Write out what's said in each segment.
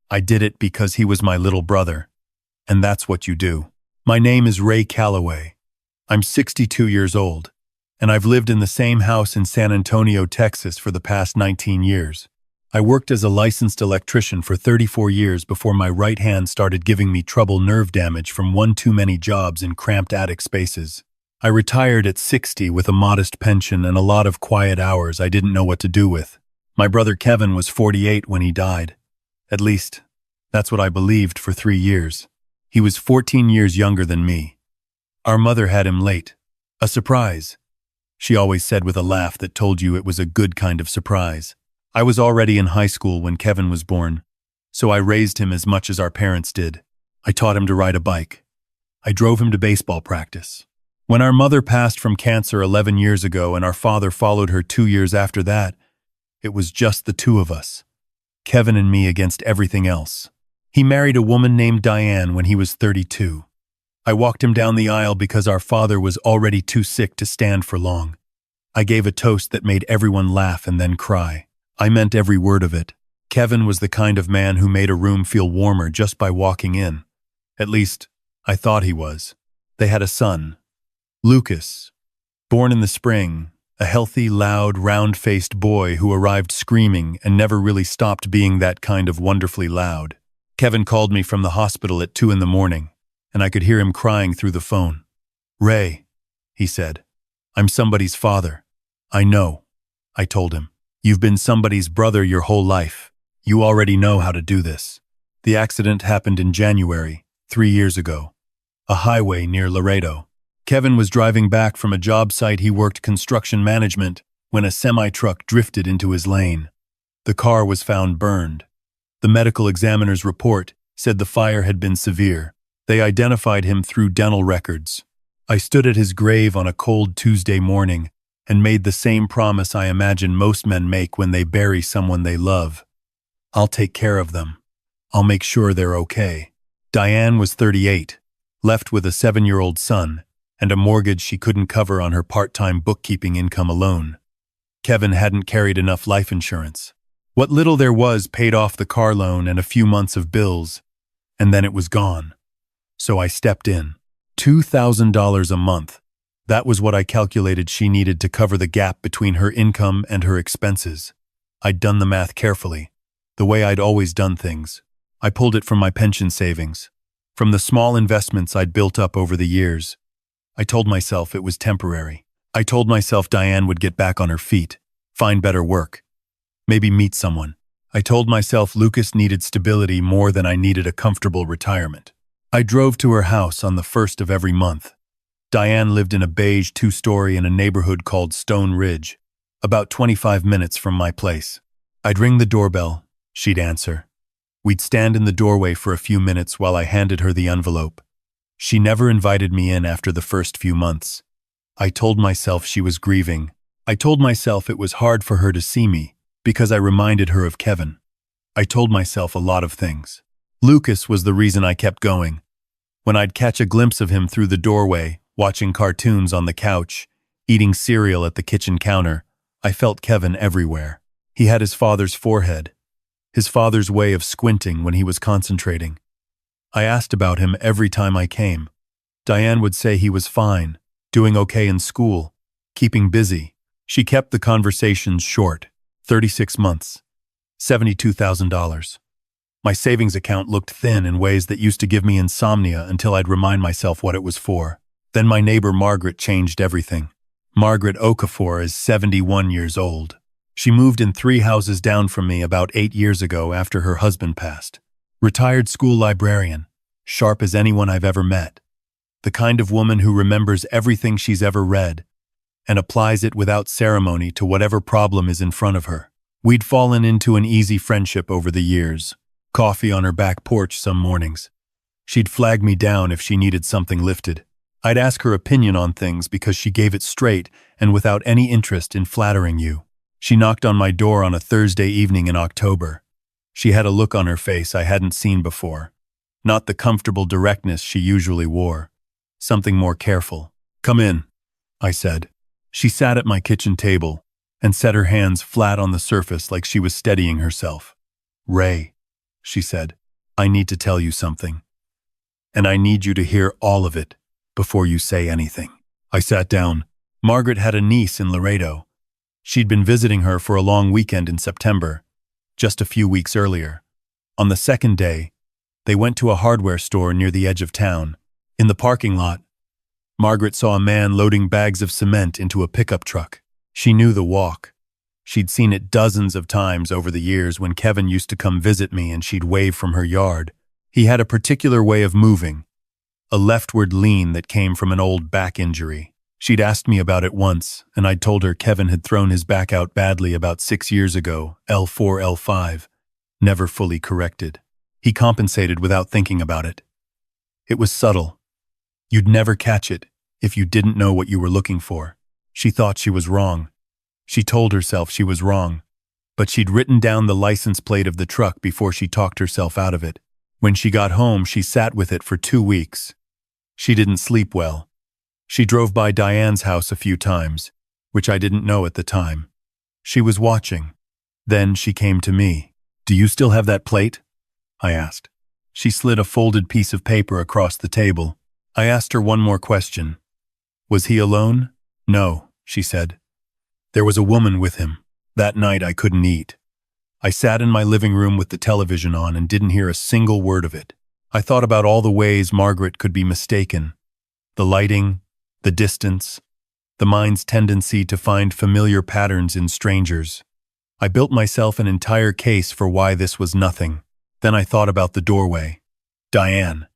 I did it because he was my little brother. And that's what you do. My name is Ray Calloway. I'm 62 years old, and I've lived in the same house in San Antonio, Texas for the past 19 years. I worked as a licensed electrician for 34 years before my right hand started giving me trouble nerve damage from one too many jobs in cramped attic spaces. I retired at 60 with a modest pension and a lot of quiet hours I didn't know what to do with. My brother Kevin was 48 when he died. At least, that's what I believed for 3 years. He was 14 years younger than me. Our mother had him late. A surprise. She always said with a laugh that told you it was a good kind of surprise. I was already in high school when Kevin was born, so I raised him as much as our parents did. I taught him to ride a bike. I drove him to baseball practice. When our mother passed from cancer 11 years ago and our father followed her 2 years after that, it was just the two of us. Kevin and me against everything else. He married a woman named Diane when he was 32. I walked him down the aisle because our father was already too sick to stand for long. I gave a toast that made everyone laugh and then cry. I meant every word of it. Kevin was the kind of man who made a room feel warmer just by walking in. At least, I thought he was. They had a son, Lucas, born in the spring, a healthy, loud, round-faced boy who arrived screaming and never really stopped being that kind of wonderfully loud. Kevin called me from the hospital at 2 in the morning, and I could hear him crying through the phone. "Ray," he said, "I'm somebody's father." "I know," I told him. "You've been somebody's brother your whole life. You already know how to do this." The accident happened in January, 3 years ago. A highway near Laredo. Kevin was driving back from a job site he worked construction management when a semi-truck drifted into his lane. The car was found burned. The medical examiner's report said the fire had been severe. They identified him through dental records. I stood at his grave on a cold Tuesday morning and made the same promise I imagine most men make when they bury someone they love. I'll take care of them. I'll make sure they're okay. Diane was 38, left with a 7-year-old son, and a mortgage she couldn't cover on her part-time bookkeeping income alone. Kevin hadn't carried enough life insurance. What little there was paid off the car loan and a few months of bills, and then it was gone. So I stepped in. $2,000 a month. That was what I calculated she needed to cover the gap between her income and her expenses. I'd done the math carefully, the way I'd always done things. I pulled it from my pension savings, from the small investments I'd built up over the years. I told myself it was temporary. I told myself Diane would get back on her feet, find better work, maybe meet someone. I told myself Lucas needed stability more than I needed a comfortable retirement. I drove to her house on the 1st of every month. Diane lived in a beige 2-story in a neighborhood called Stone Ridge, about 25 minutes from my place. I'd ring the doorbell, she'd answer. We'd stand in the doorway for a few minutes while I handed her the envelope. She never invited me in after the first few months. I told myself she was grieving. I told myself it was hard for her to see me because I reminded her of Kevin. I told myself a lot of things. Lucas was the reason I kept going. When I'd catch a glimpse of him through the doorway, watching cartoons on the couch, eating cereal at the kitchen counter, I felt Kevin everywhere. He had his father's forehead, his father's way of squinting when he was concentrating. I asked about him every time I came. Diane would say he was fine, doing okay in school, keeping busy. She kept the conversations short. 36 months, $72,000. My savings account looked thin in ways that used to give me insomnia until I'd remind myself what it was for. Then my neighbor Margaret changed everything. Margaret Okafor is 71 years old. She moved in 3 houses down from me about 8 years ago after her husband passed. Retired school librarian, sharp as anyone I've ever met. The kind of woman who remembers everything she's ever read and applies it without ceremony to whatever problem is in front of her. We'd fallen into an easy friendship over the years. Coffee on her back porch some mornings. She'd flag me down if she needed something lifted. I'd ask her opinion on things because she gave it straight and without any interest in flattering you. She knocked on my door on a Thursday evening in October. She had a look on her face I hadn't seen before. Not the comfortable directness she usually wore. Something more careful. "Come in," I said. She sat at my kitchen table and set her hands flat on the surface like she was steadying herself. "Ray," she said. I need to tell you something. And I need you to hear all of it before you say anything. I sat down. Margaret had a niece in Laredo. She'd been visiting her for a long weekend in September, just a few weeks earlier. On the second day, they went to a hardware store near the edge of town. In the parking lot, Margaret saw a man loading bags of cement into a pickup truck. She knew the walk. She'd seen it dozens of times over the years when Kevin used to come visit me and she'd wave from her yard. He had a particular way of moving, a leftward lean that came from an old back injury. She'd asked me about it once, and I'd told her Kevin had thrown his back out badly about 6 years ago, L4, L5, never fully corrected. He compensated without thinking about it. It was subtle. You'd never catch it if you didn't know what you were looking for. She thought she was wrong. She told herself she was wrong, but she'd written down the license plate of the truck before she talked herself out of it. When she got home, she sat with it for 2 weeks. She didn't sleep well. She drove by Diane's house a few times, which I didn't know at the time. She was watching. Then she came to me. Do you still have that plate? I asked. She slid a folded piece of paper across the table. I asked her one more question. Was he alone? No, she said. There was a woman with him. That night I couldn't eat. I sat in my living room with the television on and didn't hear a single word of it. I thought about all the ways Margaret could be mistaken. The lighting, the distance, the mind's tendency to find familiar patterns in strangers. I built myself an entire case for why this was nothing. Then I thought about the doorway. Diane,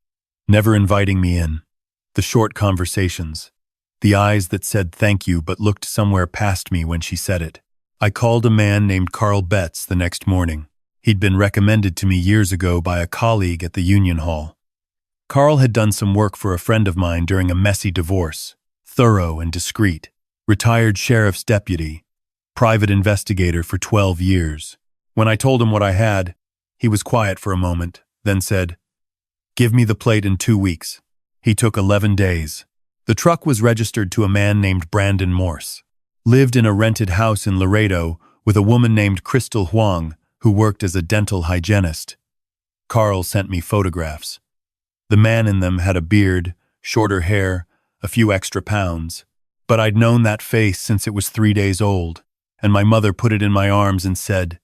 never inviting me in. The short conversations. The eyes that said thank you but looked somewhere past me when she said it. I called a man named Carl Betts the next morning. He'd been recommended to me years ago by a colleague at the Union Hall. Carl had done some work for a friend of mine during a messy divorce. Thorough and discreet. Retired sheriff's deputy. Private investigator for 12 years. When I told him what I had, he was quiet for a moment, then said, "Give me the plate in 2 weeks." He took 11 days. The truck was registered to a man named Brandon Morse. Lived in a rented house in Laredo with a woman named Crystal Huang, who worked as a dental hygienist. Carl sent me photographs. The man in them had a beard, shorter hair, a few extra pounds. But I'd known that face since it was 3 days old, and my mother put it in my arms and said,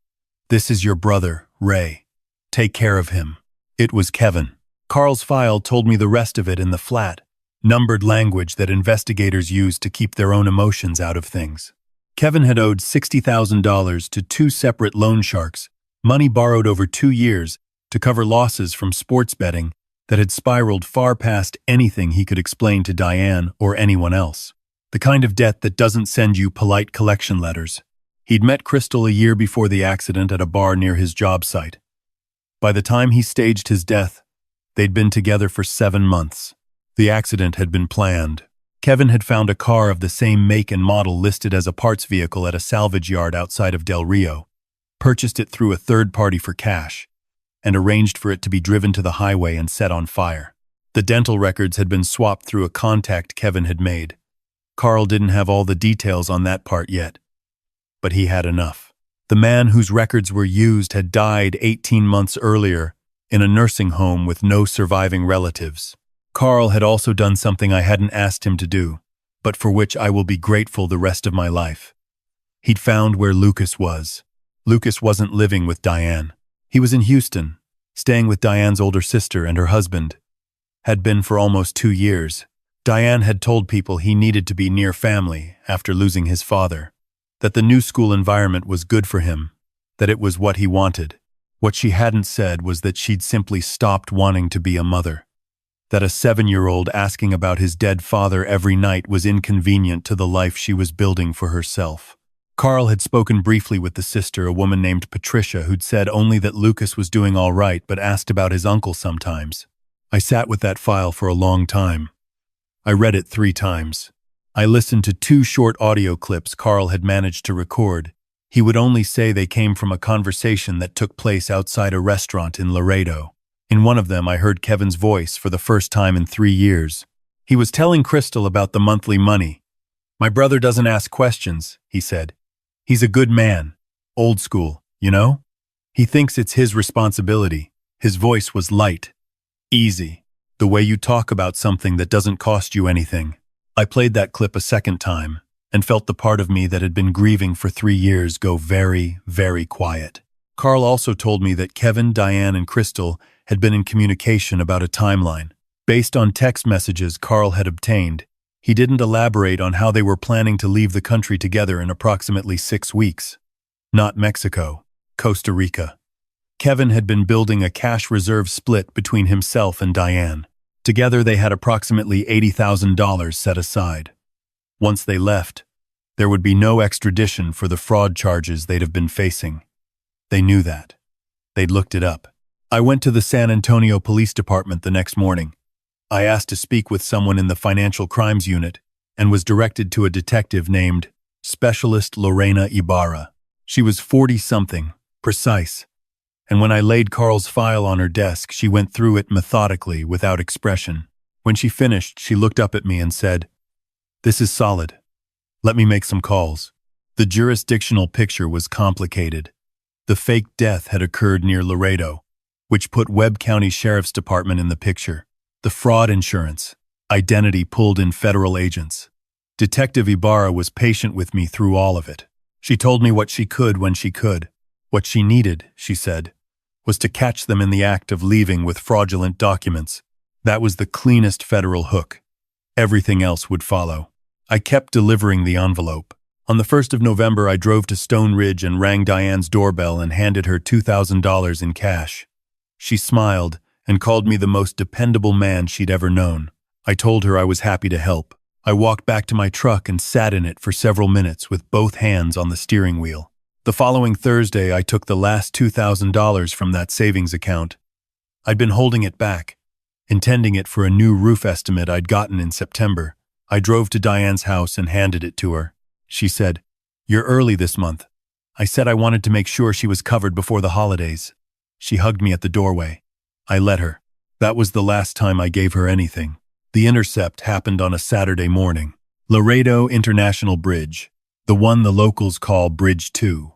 "This is your brother, Ray. Take care of him." It was Kevin. Carl's file told me the rest of it in the flat, numbered language that investigators use to keep their own emotions out of things. Kevin had owed $60,000 to 2 separate loan sharks, money borrowed over 2 years to cover losses from sports betting that had spiraled far past anything he could explain to Diane or anyone else. The kind of debt that doesn't send you polite collection letters. He'd met Crystal a year before the accident at a bar near his job site. By the time he staged his death, they'd been together for 7 months. The accident had been planned. Kevin had found a car of the same make and model listed as a parts vehicle at a salvage yard outside of Del Rio, purchased it through a third party for cash, and arranged for it to be driven to the highway and set on fire. The dental records had been swapped through a contact Kevin had made. Carl didn't have all the details on that part yet, but he had enough. The man whose records were used had died 18 months earlier in a nursing home with no surviving relatives. Carl had also done something I hadn't asked him to do, but for which I will be grateful the rest of my life. He'd found where Lucas was. Lucas wasn't living with Diane. He was in Houston, staying with Diane's older sister and her husband. Had been for almost 2 years. Diane had told people he needed to be near family after losing his father, that the new school environment was good for him, that it was what he wanted. What she hadn't said was that she'd simply stopped wanting to be a mother. That a 7-year-old asking about his dead father every night was inconvenient to the life she was building for herself. Carl had spoken briefly with the sister, a woman named Patricia, who'd said only that Lucas was doing all right but asked about his uncle sometimes. I sat with that file for a long time. I read it 3 times. I listened to 2 short audio clips Carl had managed to record. He would only say they came from a conversation that took place outside a restaurant in Laredo. In one of them, I heard Kevin's voice for the first time in 3 years. He was telling Crystal about the monthly money. "My brother doesn't ask questions," he said. "He's a good man. Old school, you know? He thinks it's his responsibility. His voice was light, easy, the way you talk about something that doesn't cost you anything. I played that clip a second time and felt the part of me that had been grieving for 3 years go very, very quiet. Carl also told me that Kevin, Diane, and Crystal had been in communication about a timeline. Based on text messages Carl had obtained, he didn't elaborate on how they were planning to leave the country together in approximately 6 weeks. Not Mexico, Costa Rica. Kevin had been building a cash reserve split between himself and Diane. Together they had approximately $80,000 set aside. Once they left, there would be no extradition for the fraud charges they'd have been facing. They knew that. They'd looked it up. I went to the San Antonio Police Department the next morning. I asked to speak with someone in the Financial Crimes Unit and was directed to a detective named Specialist Lorena Ibarra. She was 40-something, precise, and when I laid Carl's file on her desk, she went through it methodically, without expression. When she finished, she looked up at me and said, "This is solid. Let me make some calls." The jurisdictional picture was complicated. The fake death had occurred near Laredo, which put Webb County Sheriff's Department in the picture. The fraud insurance, identity pulled in federal agents. Detective Ibarra was patient with me through all of it. She told me what she could when she could. What she needed, she said, was to catch them in the act of leaving with fraudulent documents. That was the cleanest federal hook. Everything else would follow. I kept delivering the envelope. On the 1st of November, I drove to Stone Ridge and rang Diane's doorbell and handed her $2,000 in cash. She smiled and called me the most dependable man she'd ever known. I told her I was happy to help. I walked back to my truck and sat in it for several minutes with both hands on the steering wheel. The following Thursday, I took the last $2,000 from that savings account. I'd been holding it back, intending it for a new roof estimate I'd gotten in September. I drove to Diane's house and handed it to her. She said, "You're early this month." I said I wanted to make sure she was covered before the holidays. She hugged me at the doorway. I let her. That was the last time I gave her anything. The intercept happened on a Saturday morning. Laredo International Bridge, the one the locals call Bridge 2.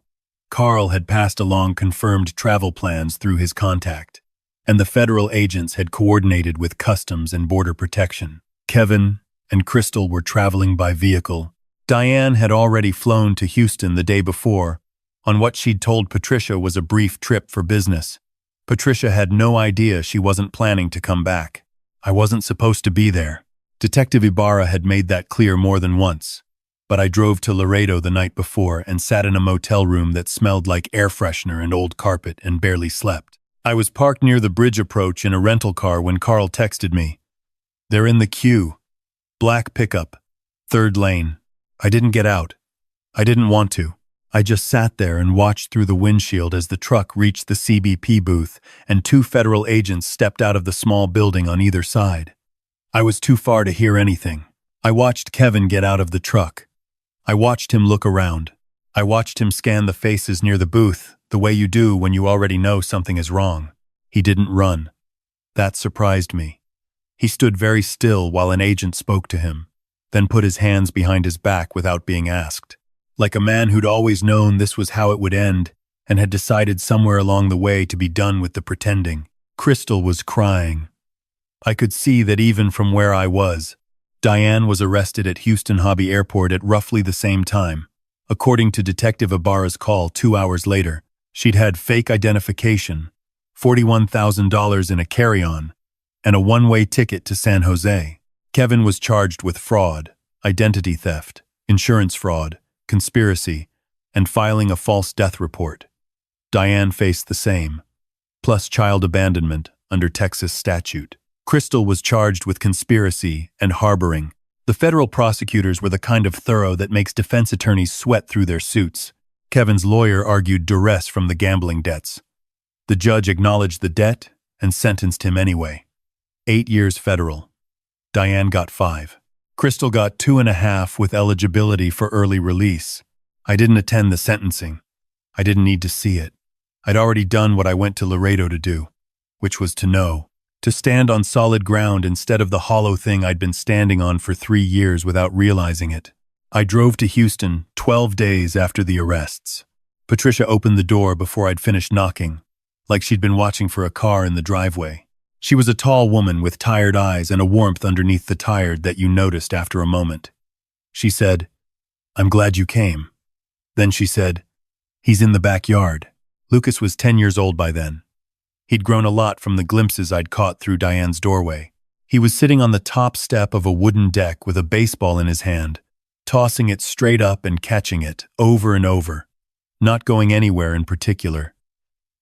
Carl had passed along confirmed travel plans through his contact, and the federal agents had coordinated with Customs and Border Protection. Kevin and Crystal were traveling by vehicle. Diane had already flown to Houston the day before, on what she'd told Patricia was a brief trip for business. Patricia had no idea she wasn't planning to come back. I wasn't supposed to be there. Detective Ibarra had made that clear more than once. But I drove to Laredo the night before and sat in a motel room that smelled like air freshener and old carpet and barely slept. I was parked near the bridge approach in a rental car when Carl texted me. "They're in the queue. Black pickup. 3rd lane." I didn't get out. I didn't want to. I just sat there and watched through the windshield as the truck reached the CBP booth and 2 federal agents stepped out of the small building on either side. I was too far to hear anything. I watched Kevin get out of the truck. I watched him look around. I watched him scan the faces near the booth, the way you do when you already know something is wrong. He didn't run. That surprised me. He stood very still while an agent spoke to him, then put his hands behind his back without being asked. Like a man who'd always known this was how it would end and had decided somewhere along the way to be done with the pretending. Crystal was crying. I could see that even from where I was. Diane was arrested at Houston Hobby Airport at roughly the same time. According to Detective Ibarra's call 2 hours later, she'd had fake identification, $41,000 in a carry-on, and a one-way ticket to San Jose. Kevin was charged with fraud, identity theft, insurance fraud, conspiracy, and filing a false death report. Diane faced the same, plus child abandonment under Texas statute. Crystal was charged with conspiracy and harboring. The federal prosecutors were the kind of thorough that makes defense attorneys sweat through their suits. Kevin's lawyer argued duress from the gambling debts. The judge acknowledged the debt and sentenced him anyway. 8 years federal. Diane got 5. Crystal got 2.5 with eligibility for early release. I didn't attend the sentencing. I didn't need to see it. I'd already done what I went to Laredo to do, which was to know. To stand on solid ground instead of the hollow thing I'd been standing on for 3 years without realizing it. I drove to Houston 12 days after the arrests. Patricia opened the door before I'd finished knocking. like she'd been watching for a car in the driveway. She was a tall woman with tired eyes and a warmth underneath the tired that you noticed after a moment. She said, "I'm glad you came." Then she said, "He's in the backyard." Lucas was 10 years old by then. He'd grown a lot from the glimpses I'd caught through Diane's doorway. He was sitting on the top step of a wooden deck with a baseball in his hand, tossing it straight up and catching it over and over, not going anywhere in particular.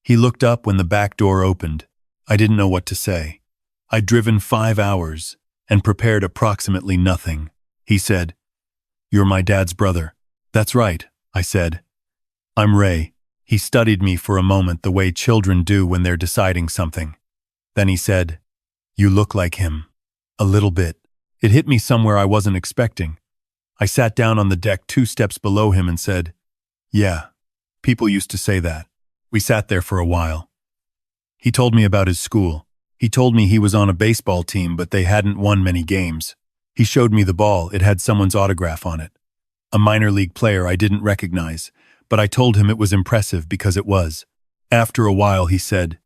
He looked up when the back door opened. I didn't know what to say. I'd driven 5 hours and prepared approximately nothing. He said, "You're my dad's brother." "That's right," I said. "I'm Ray." He studied me for a moment the way children do when they're deciding something. Then he said, "You look like him." A little bit. It hit me somewhere I wasn't expecting. I sat down on the deck 2 steps below him and said, "Yeah, people used to say that." We sat there for a while. He told me about his school. He told me he was on a baseball team, but they hadn't won many games. He showed me the ball. It had someone's autograph on it. A minor league player I didn't recognize, but I told him it was impressive because it was. After a while, he said,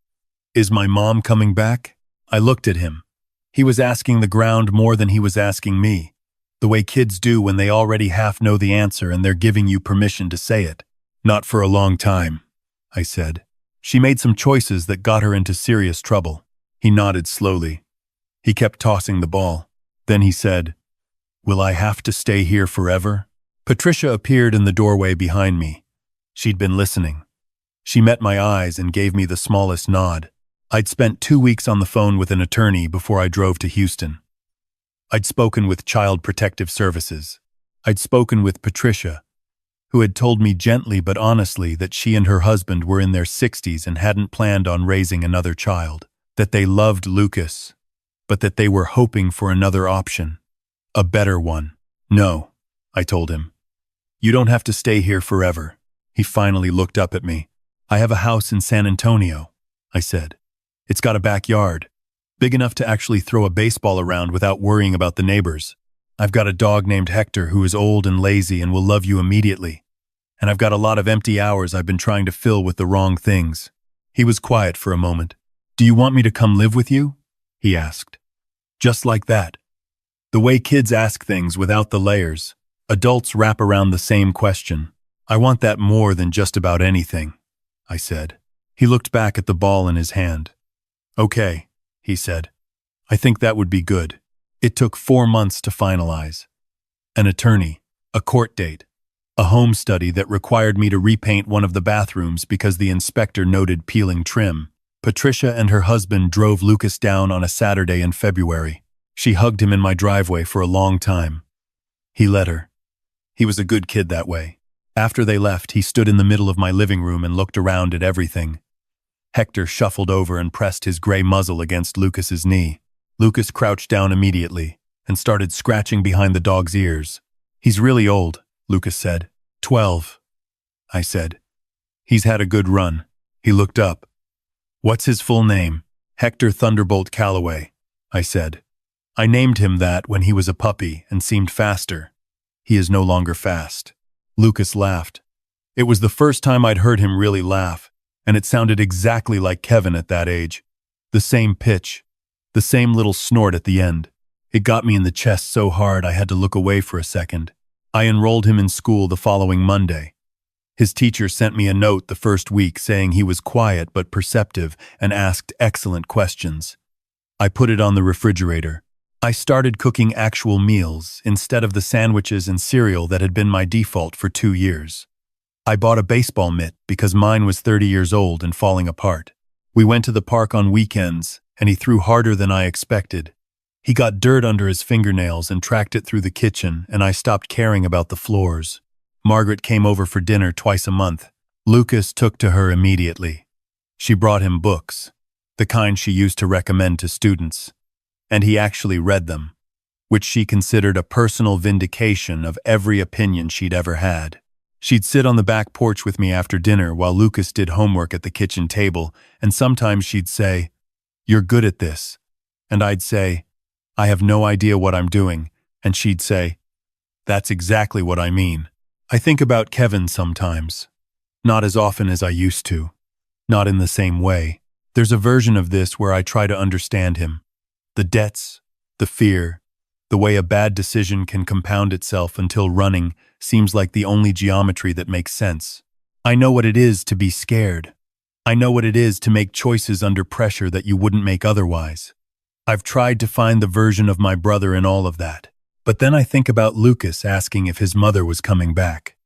"Is my mom coming back?" I looked at him. He was asking the ground more than he was asking me, the way kids do when they already half know the answer and they're giving you permission to say it. "Not for a long time," I said. "She made some choices that got her into serious trouble." He nodded slowly. He kept tossing the ball. Then he said, "Will I have to stay here forever?" Patricia appeared in the doorway behind me. She'd been listening. She met my eyes and gave me the smallest nod. I'd spent 2 weeks on the phone with an attorney before I drove to Houston. I'd spoken with Child Protective Services. I'd spoken with Patricia, who had told me gently but honestly that she and her husband were in their 60s and hadn't planned on raising another child, that they loved Lucas, but that they were hoping for another option, a better one. "No," I told him. "You don't have to stay here forever." He finally looked up at me. "I have a house in San Antonio," I said. "It's got a backyard, big enough to actually throw a baseball around without worrying about the neighbors. I've got a dog named Hector who is old and lazy and will love you immediately. And I've got a lot of empty hours I've been trying to fill with the wrong things." He was quiet for a moment. "Do you want me to come live with you?" he asked. Just like that. The way kids ask things without the layers. Adults wrap around the same question. "I want that more than just about anything," I said. He looked back at the ball in his hand. "Okay," he said. "I think that would be good." It took 4 months to finalize. An attorney, a court date, a home study that required me to repaint one of the bathrooms because the inspector noted peeling trim. Patricia and her husband drove Lucas down on a Saturday in February. She hugged him in my driveway for a long time. He let her. He was a good kid that way. After they left, he stood in the middle of my living room and looked around at everything. Hector shuffled over and pressed his gray muzzle against Lucas's knee. Lucas crouched down immediately and started scratching behind the dog's ears. "He's really old," Lucas said. 12, I said. "He's had a good run." He looked up. "What's his full name?" "Hector Thunderbolt Calloway," I said. "I named him that when he was a puppy and seemed faster. He is no longer fast." Lucas laughed. It was the first time I'd heard him really laugh, and it sounded exactly like Kevin at that age. The same pitch, the same little snort at the end. It got me in the chest so hard I had to look away for a second. I enrolled him in school the following Monday. His teacher sent me a note the first week saying he was quiet but perceptive and asked excellent questions. I put it on the refrigerator. I started cooking actual meals instead of the sandwiches and cereal that had been my default for 2 years. I bought a baseball mitt because mine was 30 years old and falling apart. We went to the park on weekends, and he threw harder than I expected. He got dirt under his fingernails and tracked it through the kitchen, and I stopped caring about the floors. Margaret came over for dinner twice a month. Lucas took to her immediately. She brought him books, the kind she used to recommend to students. And he actually read them, which she considered a personal vindication of every opinion she'd ever had. She'd sit on the back porch with me after dinner while Lucas did homework at the kitchen table, and sometimes she'd say, "You're good at this." And I'd say, "I have no idea what I'm doing." And she'd say, "That's exactly what I mean." I think about Kevin sometimes, not as often as I used to. Not in the same way. There's a version of this where I try to understand him. The debts, the fear, the way a bad decision can compound itself until running seems like the only geometry that makes sense. I know what it is to be scared. I know what it is to make choices under pressure that you wouldn't make otherwise. I've tried to find the version of my brother in all of that. But then I think about Lucas asking if his mother was coming back.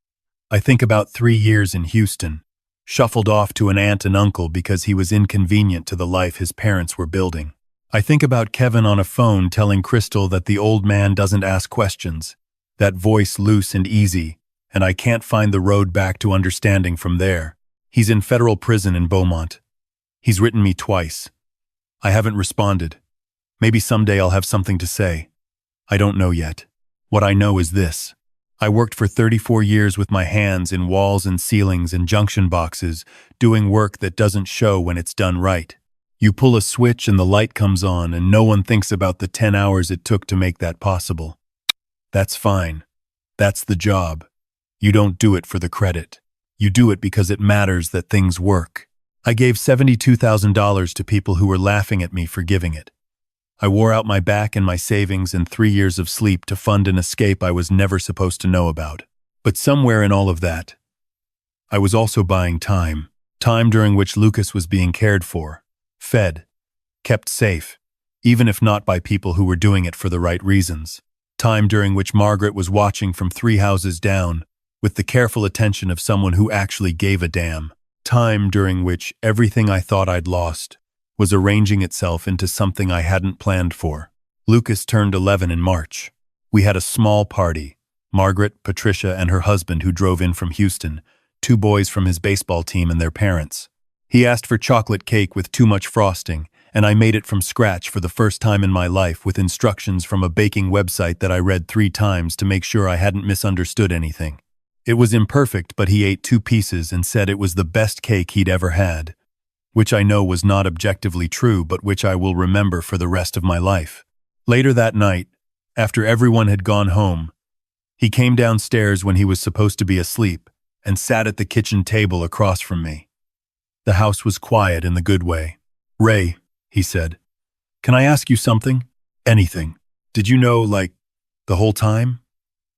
I think about 3 years in Houston, shuffled off to an aunt and uncle because he was inconvenient to the life his parents were building. I think about Kevin on a phone telling Crystal that the old man doesn't ask questions, that voice loose and easy, and I can't find the road back to understanding from there. He's in federal prison in Beaumont. He's written me twice. I haven't responded. Maybe someday I'll have something to say. I don't know yet. What I know is this. I worked for 34 years with my hands in walls and ceilings and junction boxes, doing work that doesn't show when it's done right. You pull a switch and the light comes on, and no one thinks about the 10 hours it took to make that possible. That's fine. That's the job. You don't do it for the credit. You do it because it matters that things work. I gave $72,000 to people who were laughing at me for giving it. I wore out my back and my savings and 3 years of sleep to fund an escape I was never supposed to know about. But somewhere in all of that, I was also buying time. Time during which Lucas was being cared for, fed, kept safe, even if not by people who were doing it for the right reasons. Time during which Margaret was watching from 3 houses down, with the careful attention of someone who actually gave a damn. Time during which everything I thought I'd lost was arranging itself into something I hadn't planned for. Lucas turned 11 in March. We had a small party. Margaret, Patricia, and her husband who drove in from Houston, 2 boys from his baseball team and their parents. He asked for chocolate cake with too much frosting, and I made it from scratch for the first time in my life with instructions from a baking website that I read 3 times to make sure I hadn't misunderstood anything. It was imperfect, but he ate 2 pieces and said it was the best cake he'd ever had, which I know was not objectively true, but which I will remember for the rest of my life. Later that night, after everyone had gone home, he came downstairs when he was supposed to be asleep and sat at the kitchen table across from me. The house was quiet in the good way. "Ray," he said, "can I ask you something? Anything. Did you know, the whole time,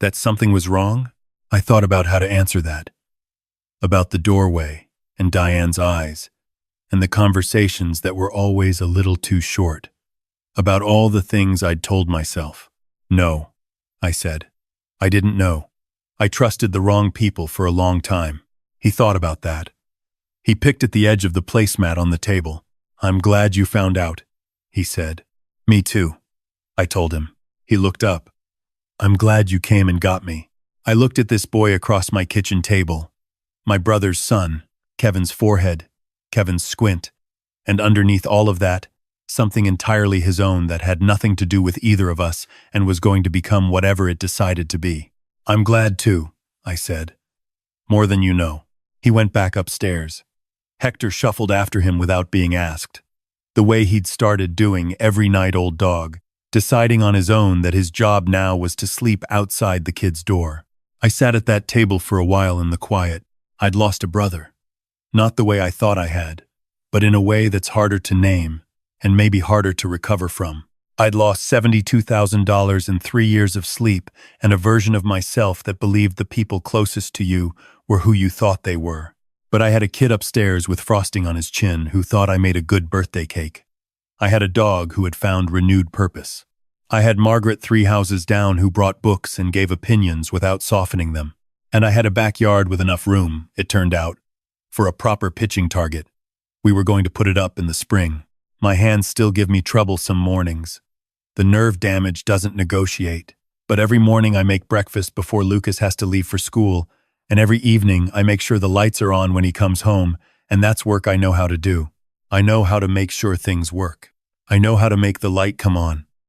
that something was wrong?" I thought about how to answer that. About the doorway and Diane's eyes, and the conversations that were always a little too short. About all the things I'd told myself. "No," I said. "I didn't know. I trusted the wrong people for a long time." He thought about that. He picked at the edge of the placemat on the table. "I'm glad you found out," he said. "Me too," I told him. He looked up. "I'm glad you came and got me." I looked at this boy across my kitchen table. My brother's son, Kevin's forehead, Kevin's squint, and underneath all of that, something entirely his own that had nothing to do with either of us and was going to become whatever it decided to be. "I'm glad too," I said. "More than you know." He went back upstairs. Hector shuffled after him without being asked. The way he'd started doing every night, old dog, deciding on his own that his job now was to sleep outside the kid's door. I sat at that table for a while in the quiet. I'd lost a brother. Not the way I thought I had, but in a way that's harder to name and maybe harder to recover from. I'd lost $72,000 and 3 years of sleep and a version of myself that believed the people closest to you were who you thought they were. But I had a kid upstairs with frosting on his chin who thought I made a good birthday cake. I had a dog who had found renewed purpose. I had Margaret 3 houses down who brought books and gave opinions without softening them. And I had a backyard with enough room, it turned out, for a proper pitching target. We were going to put it up in the spring. My hands still give me trouble some mornings. The nerve damage doesn't negotiate. But every morning I make breakfast before Lucas has to leave for school, and every evening I make sure the lights are on when he comes home, and that's work I know how to do. I know how to make sure things work. I know how to make the light come on,